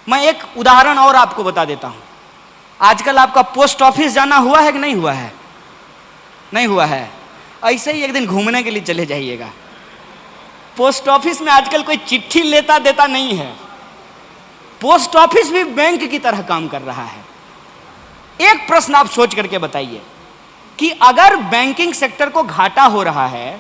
मैं एक उदाहरण और आपको बता देता हूं। आजकल आपका पोस्ट ऑफिस जाना हुआ है कि नहीं हुआ है? नहीं हुआ है। ऐसे ही एक दिन घूमने के लिए चले जाइएगा। पोस्ट ऑफिस में आजकल कोई चिट्ठी लेता देता नहीं है। पोस्ट ऑफिस भी बैंक की तरह काम कर रहा है। एक प्रश्न आप सोच करके बताइए कि अगर बैंकिंग सेक्टर को घाटा हो रहा है,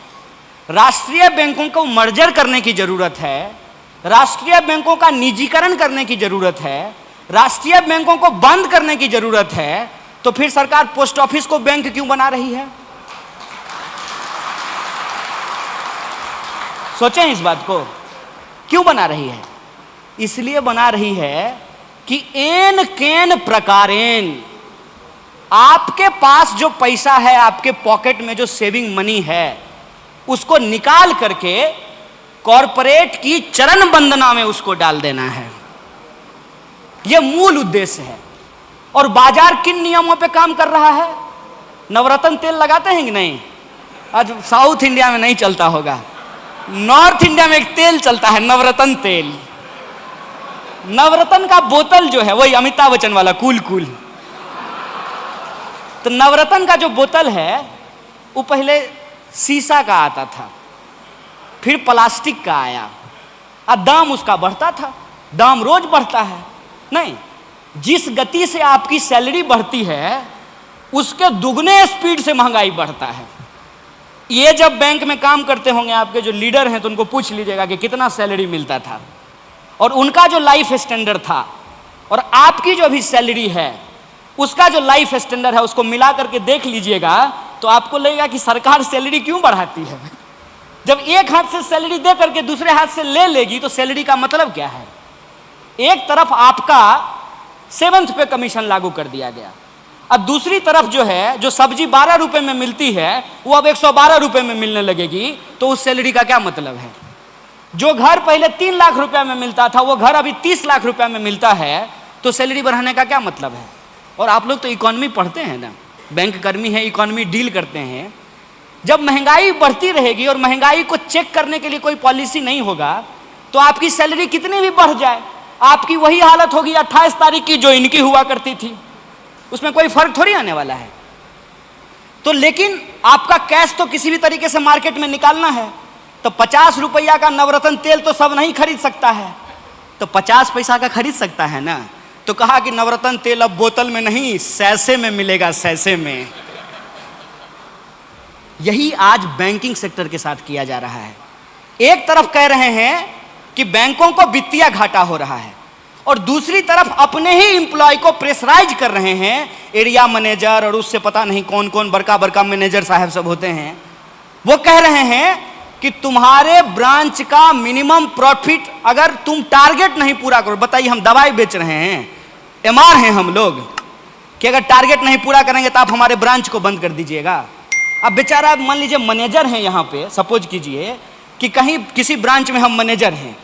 राष्ट्रीय बैंकों को मर्जर करने की जरूरत है, राष्ट्रीय बैंकों का निजीकरण करने की जरूरत है, राष्ट्रीय बैंकों को बंद करने की जरूरत है, तो फिर सरकार पोस्ट ऑफिस को बैंक क्यों बना रही है? सोचें इस बात को, क्यों बना रही है? इसलिए बना रही है कि एन केन प्रकारेण आपके पास जो पैसा है, आपके पॉकेट में जो सेविंग मनी है, उसको निकाल करके कॉरपोरेट की चरण वंदना में उसको डाल देना है। यह मूल उद्देश्य है। और बाजार किन नियमों पे काम कर रहा है? नवरत्न तेल लगाते हैं कि नहीं? आज साउथ इंडिया में नहीं चलता होगा, नॉर्थ इंडिया में एक तेल चलता है, नवरत्न तेल। नवरत्न का बोतल जो है वही अमिताभ बच्चन वाला कूल कूल। तो नवरत्न का जो बोतल है वो पहले शीशा का आता था, फिर प्लास्टिक का आया, और दाम उसका बढ़ता था। दाम रोज बढ़ता है नहीं, जिस गति से आपकी सैलरी बढ़ती है उसके दुगने स्पीड से महंगाई बढ़ता है। ये जब बैंक में काम करते होंगे आपके जो लीडर हैं तो उनको पूछ लीजिएगा कि कितना सैलरी मिलता था और उनका जो लाइफ स्टैंडर्ड था और आपकी जो अभी सैलरी है उसका जो लाइफ स्टैंडर्ड है उसको मिला करके देख लीजिएगा, तो आपको लगेगा कि सरकार सैलरी क्यों बढ़ाती है। जब एक हाथ से सैलरी दे करके दूसरे हाथ से ले लेगी तो सैलरी का मतलब क्या है? एक तरफ आपका 7th पे कमीशन लागू कर दिया गया, अब दूसरी तरफ जो है, जो सब्जी 12 रुपए में मिलती है वो अब 112 रुपए में मिलने लगेगी, तो उस सैलरी का क्या मतलब है? जो घर पहले 3 लाख रुपया में मिलता था वो घर अभी 30 लाख रुपया में मिलता है, तो सैलरी बढ़ाने का क्या मतलब है? और आप लोग तो इकोनॉमी पढ़ते हैं ना, बैंक कर्मी है, इकोनॉमी डील करते हैं। जब महंगाई बढ़ती रहेगी और महंगाई को चेक करने के लिए कोई पॉलिसी नहीं होगा तो आपकी सैलरी कितनी भी बढ़ जाए आपकी वही हालत होगी 28 तारीख की जो इनकी हुआ करती थी, उसमें कोई फर्क थोड़ी आने वाला है। तो लेकिन आपका कैश तो किसी भी तरीके से मार्केट में निकालना है, तो 50 रुपया का नवरत्न तेल तो सब नहीं खरीद सकता है, तो 50 पैसा का खरीद सकता है ना। तो कहा कि नवरत्न तेल अब बोतल में नहीं सैसे में मिलेगा, सैसे में। यही आज बैंकिंग सेक्टर के साथ किया जा रहा है। एक तरफ कह रहे हैं कि बैंकों को वित्तीय घाटा हो रहा है और दूसरी तरफ अपने ही एम्प्लॉय को प्रेशराइज कर रहे हैं, एरिया मैनेजर और उससे पता नहीं कौन कौन बड़का बड़का मैनेजर साहब सब होते हैं। वो कह रहे हैं कि तुम्हारे ब्रांच का मिनिमम प्रॉफिट अगर तुम टारगेट नहीं पूरा करो, बताइए हम दवाई बेच रहे हैं, एमआर हैं हम लोग, कि अगर टारगेट नहीं पूरा करेंगे तो आप हमारे ब्रांच को बंद कर दीजिएगा। अब बेचारा मान लीजिए मैनेजर हैं यहाँ पे, सपोज कीजिए कि कहीं किसी ब्रांच में हम मैनेजर हैं,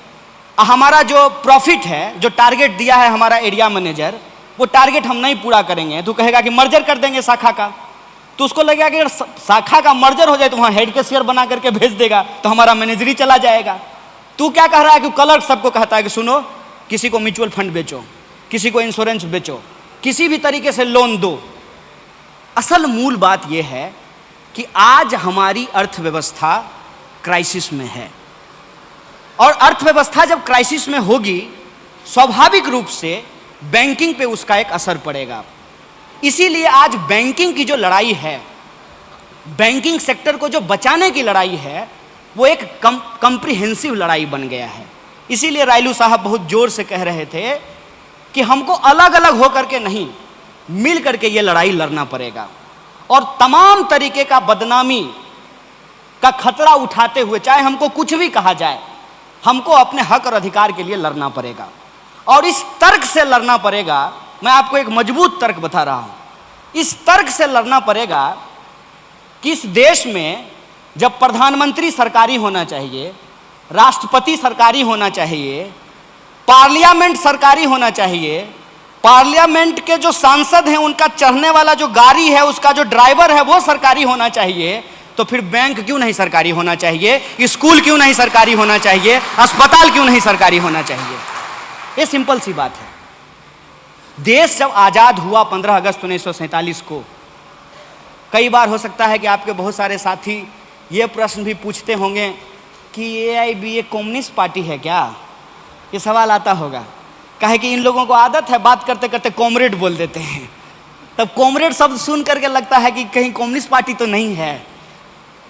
हमारा जो प्रॉफिट है, जो टारगेट दिया है हमारा एरिया मैनेजर, वो टारगेट हम नहीं पूरा करेंगे तो कहेगा कि मर्जर कर देंगे शाखा का। तो उसको लगेगा कि अगर शाखा का मर्जर हो जाए तो वहाँ हेड के शेयर बना करके भेज देगा तो हमारा मैनेजरी चला जाएगा। तू क्या कह रहा है कि क्लर्क सबको कहता है कि सुनो, किसी को म्यूचुअल फंड बेचो, किसी को इंश्योरेंस बेचो, किसी भी तरीके से लोन दो। असल मूल बात यह है कि आज हमारी अर्थव्यवस्था क्राइसिस में है और अर्थव्यवस्था जब क्राइसिस में होगी स्वाभाविक रूप से बैंकिंग पे उसका एक असर पड़ेगा। इसीलिए आज बैंकिंग की जो लड़ाई है, बैंकिंग सेक्टर को जो बचाने की लड़ाई है, वो एक कॉम्प्रिहेंसिव लड़ाई बन गया है। इसीलिए रायलू साहब बहुत जोर से कह रहे थे कि हमको अलग अलग होकर के नहीं, मिल करके ये लड़ाई लड़ना पड़ेगा और तमाम तरीके का बदनामी का खतरा उठाते हुए, चाहे हमको कुछ भी कहा जाए, हमको अपने हक और अधिकार के लिए लड़ना पड़ेगा। और इस तर्क से लड़ना पड़ेगा। मैं आपको एक मजबूत तर्क बता रहा हूं। इस तर्क से लड़ना पड़ेगा कि इस देश में जब प्रधानमंत्री सरकारी होना चाहिए, राष्ट्रपति सरकारी होना चाहिए, पार्लियामेंट सरकारी होना चाहिए, पार्लियामेंट के जो सांसद हैं उनका चढ़ने वाला जो गाड़ी है, उसका जो ड्राइवर है वो सरकारी होना चाहिए, तो फिर बैंक क्यों नहीं सरकारी होना चाहिए? स्कूल क्यों नहीं सरकारी होना चाहिए? अस्पताल क्यों नहीं सरकारी होना चाहिए? ये सिंपल सी बात है। देश जब आजाद हुआ 15 अगस्त 1947 को, कई बार हो सकता है कि आपके बहुत सारे साथी ये प्रश्न भी पूछते होंगे कि AIB कम्युनिस्ट पार्टी है क्या, ये सवाल आता होगा। काहे कि इन लोगों को आदत है बात करते करते कॉमरेड बोल देते हैं, तब कॉमरेड शब्द सुन करके लगता है कि कहीं कम्युनिस्ट पार्टी तो नहीं है।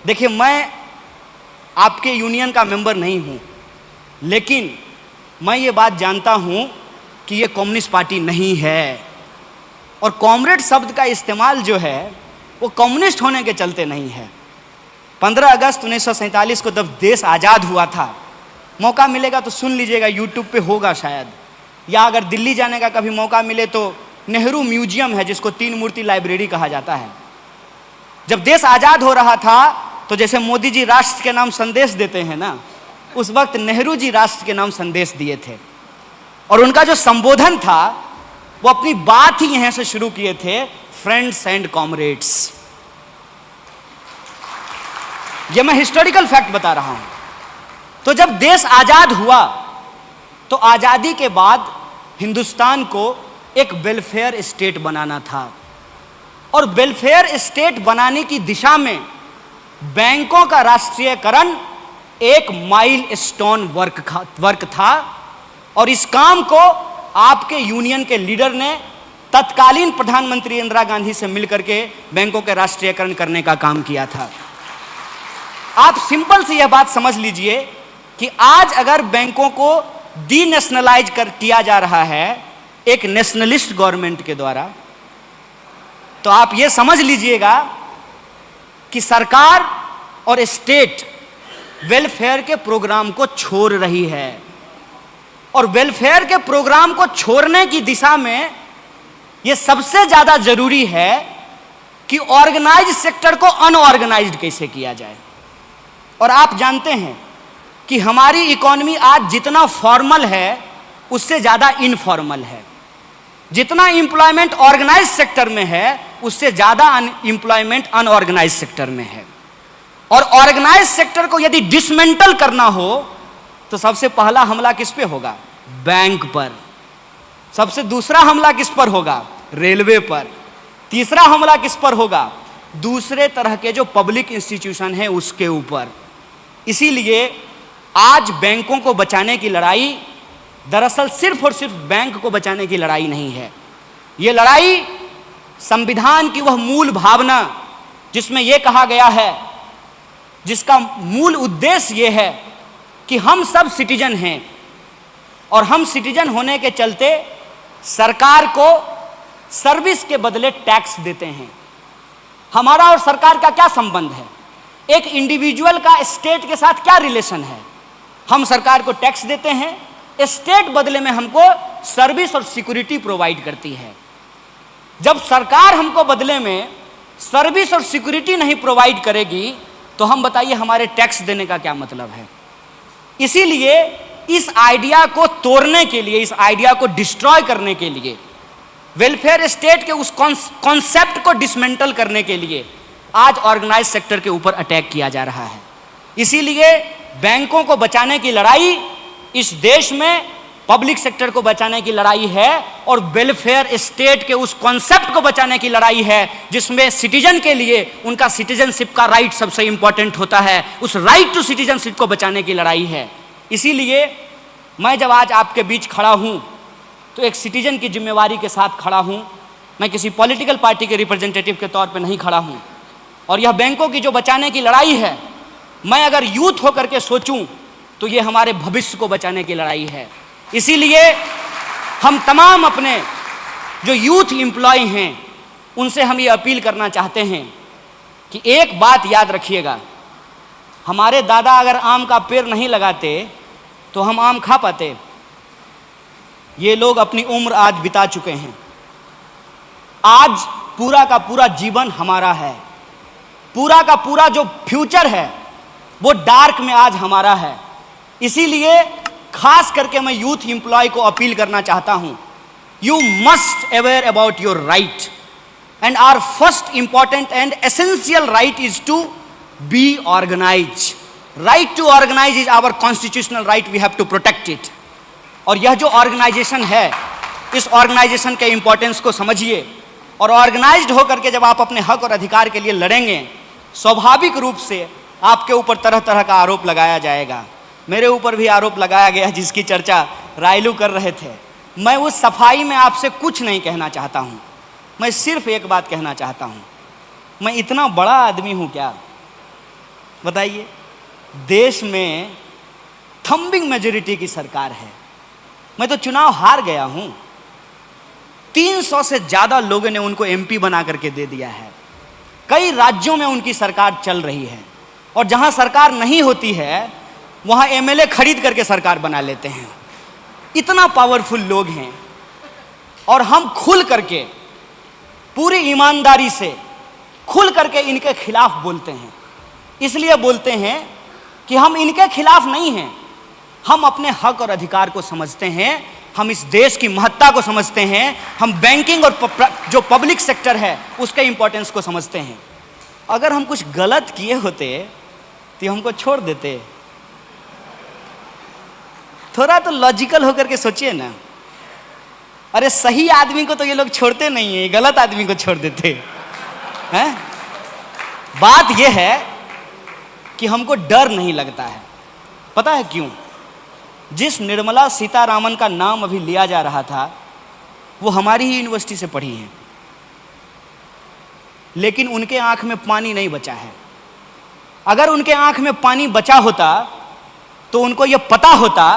देखिए, मैं आपके यूनियन का मेंबर नहीं हूँ, लेकिन मैं ये बात जानता हूँ कि ये कम्युनिस्ट पार्टी नहीं है। और कॉमरेड शब्द का इस्तेमाल जो है वो कम्युनिस्ट होने के चलते नहीं है। 15 अगस्त 1947 को जब देश आज़ाद हुआ था, मौका मिलेगा तो सुन लीजिएगा, यूट्यूब पे होगा शायद, या अगर दिल्ली जाने का कभी मौका मिले तो नेहरू म्यूजियम है जिसको 3 मूर्ति लाइब्रेरी कहा जाता है। जब देश आज़ाद हो रहा था तो जैसे मोदी जी राष्ट्र के नाम संदेश देते हैं ना, उस वक्त नेहरू जी राष्ट्र के नाम संदेश दिए थे। और उनका जो संबोधन था वो अपनी बात ही यहां से शुरू किए थे, फ्रेंड्स एंड कॉमरेड्स। ये मैं हिस्टोरिकल फैक्ट बता रहा हूं। तो जब देश आजाद हुआ तो आजादी के बाद हिंदुस्तान को एक वेलफेयर स्टेट बनाना था, और वेलफेयर स्टेट बनाने की दिशा में बैंकों का राष्ट्रीयकरण एक माइलस्टोन वर्क था। और इस काम को आपके यूनियन के लीडर ने तत्कालीन प्रधानमंत्री इंदिरा गांधी से मिलकर के बैंकों के राष्ट्रीयकरण करने का काम किया था। आप सिंपल सी यह बात समझ लीजिए कि आज अगर बैंकों को डीनेशनलाइज किया जा रहा है एक नेशनलिस्ट गवर्नमेंट के द्वारा, तो आप यह समझ लीजिएगा कि सरकार और स्टेट वेलफेयर के प्रोग्राम को छोड़ रही है। और वेलफेयर के प्रोग्राम को छोड़ने की दिशा में यह सबसे ज्यादा जरूरी है कि ऑर्गेनाइज सेक्टर को अनऑर्गेनाइज्ड कैसे किया जाए। और आप जानते हैं कि हमारी इकोनॉमी आज जितना फॉर्मल है उससे ज़्यादा इनफॉर्मल है। जितना एम्प्लॉयमेंट ऑर्गेनाइज सेक्टर में है उससे ज़्यादा एम्प्लॉयमेंट अनऑर्गेनाइज सेक्टर में है। और ऑर्गेनाइज सेक्टर को यदि डिसमेंटल करना हो तो सबसे पहला हमला किस पे होगा? बैंक पर। सबसे दूसरा हमला किस पर होगा? रेलवे पर। तीसरा हमला किस पर होगा? दूसरे तरह के जो पब्लिक इंस्टीट्यूशन है उसके ऊपर। इसीलिए आज बैंकों को बचाने की लड़ाई दरअसल सिर्फ और सिर्फ बैंक को बचाने की लड़ाई नहीं है। ये लड़ाई संविधान की वह मूल भावना जिसमें यह कहा गया है, जिसका मूल उद्देश्य यह है कि हम सब सिटीजन हैं और हम सिटीजन होने के चलते सरकार को सर्विस के बदले टैक्स देते हैं। हमारा और सरकार का क्या संबंध है? एक इंडिविजुअल का स्टेट के साथ क्या रिलेशन है? हम सरकार को टैक्स देते हैं, स्टेट बदले में हमको सर्विस और सिक्योरिटी प्रोवाइड करती है। जब सरकार हमको बदले में सर्विस और सिक्योरिटी नहीं प्रोवाइड करेगी तो हम बताइए हमारे टैक्स देने का क्या मतलब है? इसीलिए इस आइडिया को तोड़ने के लिए, इस आइडिया को डिस्ट्रॉय करने के लिए, वेलफेयर स्टेट के उस कॉन्सेप्ट को डिसमेंटल करने के लिए आज ऑर्गेनाइज सेक्टर के ऊपर अटैक किया जा रहा है। इसीलिए बैंकों को बचाने की लड़ाई इस देश में पब्लिक सेक्टर को बचाने की लड़ाई है और वेलफेयर स्टेट के उस कॉन्सेप्ट को बचाने की लड़ाई है जिसमें सिटीजन के लिए उनका सिटीजनशिप का राइट सबसे इंपॉर्टेंट होता है। उस राइट टू सिटीजनशिप को बचाने की लड़ाई है। इसीलिए मैं जब आज आपके बीच खड़ा हूं तो एक सिटीजन की जिम्मेवारी के साथ खड़ा हूं। मैं किसी पॉलिटिकल पार्टी के रिप्रेजेंटेटिव के तौर पर नहीं खड़ा हूं। और यह बैंकों की जो बचाने की लड़ाई है, मैं अगर यूथ होकर के सोचूं तो ये हमारे भविष्य को बचाने की लड़ाई है। इसीलिए हम तमाम अपने जो यूथ एम्प्लॉय हैं उनसे हम ये अपील करना चाहते हैं कि एक बात याद रखिएगा, हमारे दादा अगर आम का पेड़ नहीं लगाते तो हम आम खा पाते? ये लोग अपनी उम्र आज बिता चुके हैं। आज पूरा का पूरा जीवन हमारा है, पूरा का पूरा जो फ्यूचर है वो डार्क में आज हमारा है। इसीलिए खास करके मैं यूथ एम्प्लॉय को अपील करना चाहता हूं, you must aware about your right and our first important and essential right is to be organise. Right to organise is our constitutional right, we have to protect it. और यह जो organisation है, इस organisation के importance को समझिए। और organised होकर के जब आप अपने हक और अधिकार के लिए लड़ेंगे, स्वाभाविक रूप से आपके ऊपर तरह तरह का आरोप लगाया जाएगा। मेरे ऊपर भी आरोप लगाया गया, जिसकी चर्चा रायलू कर रहे थे। मैं उस सफाई में आपसे कुछ नहीं कहना चाहता हूँ। मैं सिर्फ एक बात कहना चाहता हूँ, मैं इतना बड़ा आदमी हूँ क्या? बताइए, देश में थंबिंग मेजॉरिटी की सरकार है। मैं तो चुनाव हार गया हूँ। 300 से ज़्यादा लोगों ने उनको एमपी बना करके दे दिया है। कई राज्यों में उनकी सरकार चल रही है, और जहाँ सरकार नहीं होती है वहाँ एमएलए खरीद करके सरकार बना लेते हैं। इतना पावरफुल लोग हैं, और हम खुल करके, पूरी ईमानदारी से खुल करके इनके खिलाफ बोलते हैं। इसलिए बोलते हैं कि हम इनके खिलाफ नहीं हैं, हम अपने हक और अधिकार को समझते हैं, हम इस देश की महत्ता को समझते हैं, हम बैंकिंग और जो पब्लिक सेक्टर है उसके इंपॉर्टेंस को समझते हैं। अगर हम कुछ गलत किए होते तो हमको छोड़ देते। थोड़ा तो लॉजिकल होकर के सोचिए ना। अरे सही आदमी को तो ये लोग छोड़ते नहीं है, गलत आदमी को छोड़ देते हैं। बात यह है कि हमको डर नहीं लगता है। पता है क्यों? जिस निर्मला सीतारामन का नाम अभी लिया जा रहा था, वो हमारी ही यूनिवर्सिटी से पढ़ी हैं, लेकिन उनके आंख में पानी नहीं बचा है। अगर उनके आंख में पानी बचा होता तो उनको ये पता होता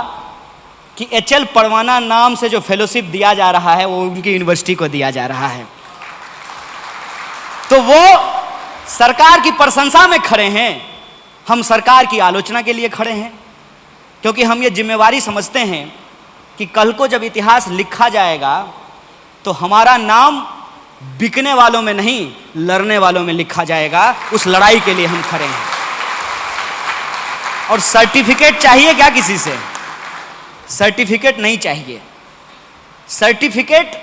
कि एचएल परवाना नाम से जो फेलोशिप दिया जा रहा है वो उनकी यूनिवर्सिटी को दिया जा रहा है। तो वो सरकार की प्रशंसा में खड़े हैं, हम सरकार की आलोचना के लिए खड़े हैं, क्योंकि हम ये जिम्मेवारी समझते हैं कि कल को जब इतिहास लिखा जाएगा तो हमारा नाम बिकने वालों में नहीं, लड़ने वालों में लिखा जाएगा। उस लड़ाई के लिए हम खड़े हैं। और सर्टिफिकेट चाहिए क्या किसी से? सर्टिफिकेट नहीं चाहिए। सर्टिफिकेट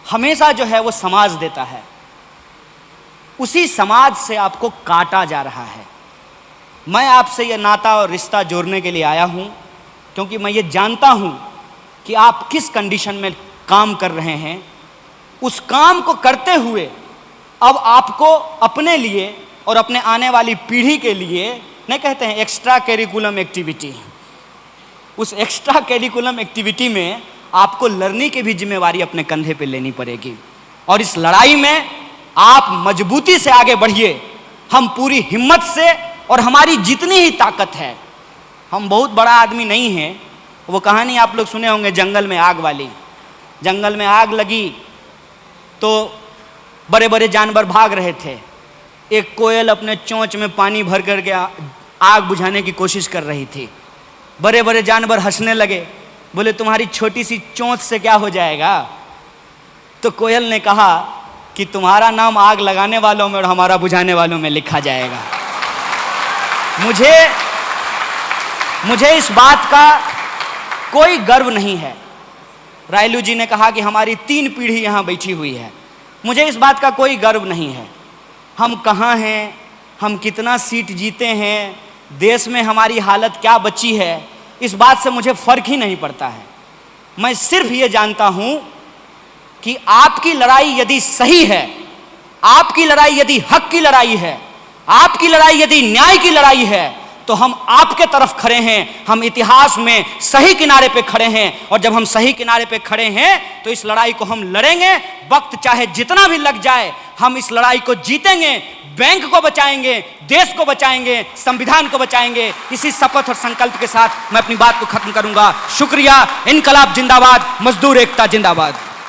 हमेशा जो है वो समाज देता है, उसी समाज से आपको काटा जा रहा है। मैं आपसे ये नाता और रिश्ता जोड़ने के लिए आया हूं, क्योंकि मैं ये जानता हूं कि आप किस कंडीशन में काम कर रहे हैं। उस काम को करते हुए अब आपको अपने लिए और अपने आने वाली पीढ़ी के लिए, नहीं कहते हैं एक्स्ट्रा करिकुलम एक्टिविटी, उस एक्स्ट्रा करिकुलम एक्टिविटी में आपको लर्निंग की भी जिम्मेवारी अपने कंधे पे लेनी पड़ेगी। और इस लड़ाई में आप मजबूती से आगे बढ़िए। हम पूरी हिम्मत से, और हमारी जितनी ही ताकत है, हम बहुत बड़ा आदमी नहीं हैं। वो कहानी आप लोग सुने होंगे जंगल में आग वाली। जंगल में आग लगी तो बड़े बड़े जानवर भाग रहे थे। एक कोयल अपने चोंच में पानी भर करके आग बुझाने की कोशिश कर रही थी। बड़े बड़े जानवर हंसने लगे, बोले तुम्हारी छोटी सी चोंच से क्या हो जाएगा? तो कोयल ने कहा कि तुम्हारा नाम आग लगाने वालों में और हमारा बुझाने वालों में लिखा जाएगा। मुझे इस बात का कोई गर्व नहीं है। रायलू जी ने कहा कि हमारी 3 पीढ़ी यहाँ बैठी हुई है। मुझे इस बात का कोई गर्व नहीं है। हम कहाँ हैं, हम कितना सीट जीते हैं, देश में हमारी हालत क्या बची है, इस बात से मुझे फर्क ही नहीं पड़ता है। मैं सिर्फ ये जानता हूँ कि आपकी लड़ाई यदि सही है, आपकी लड़ाई यदि हक की लड़ाई है, आपकी लड़ाई यदि न्याय की लड़ाई है, तो हम आपके तरफ खड़े हैं। हम इतिहास में सही किनारे पे खड़े हैं, और जब हम सही किनारे पे खड़े हैं तो इस लड़ाई को हम लड़ेंगे। वक्त चाहे जितना भी लग जाए, हम इस लड़ाई को जीतेंगे। बैंक को बचाएंगे, देश को बचाएंगे, संविधान को बचाएंगे। इसी शपथ और संकल्प के साथ मैं अपनी बात को खत्म करूंगा। शुक्रिया। इनकलाब जिंदाबाद, मजदूर एकता जिंदाबाद।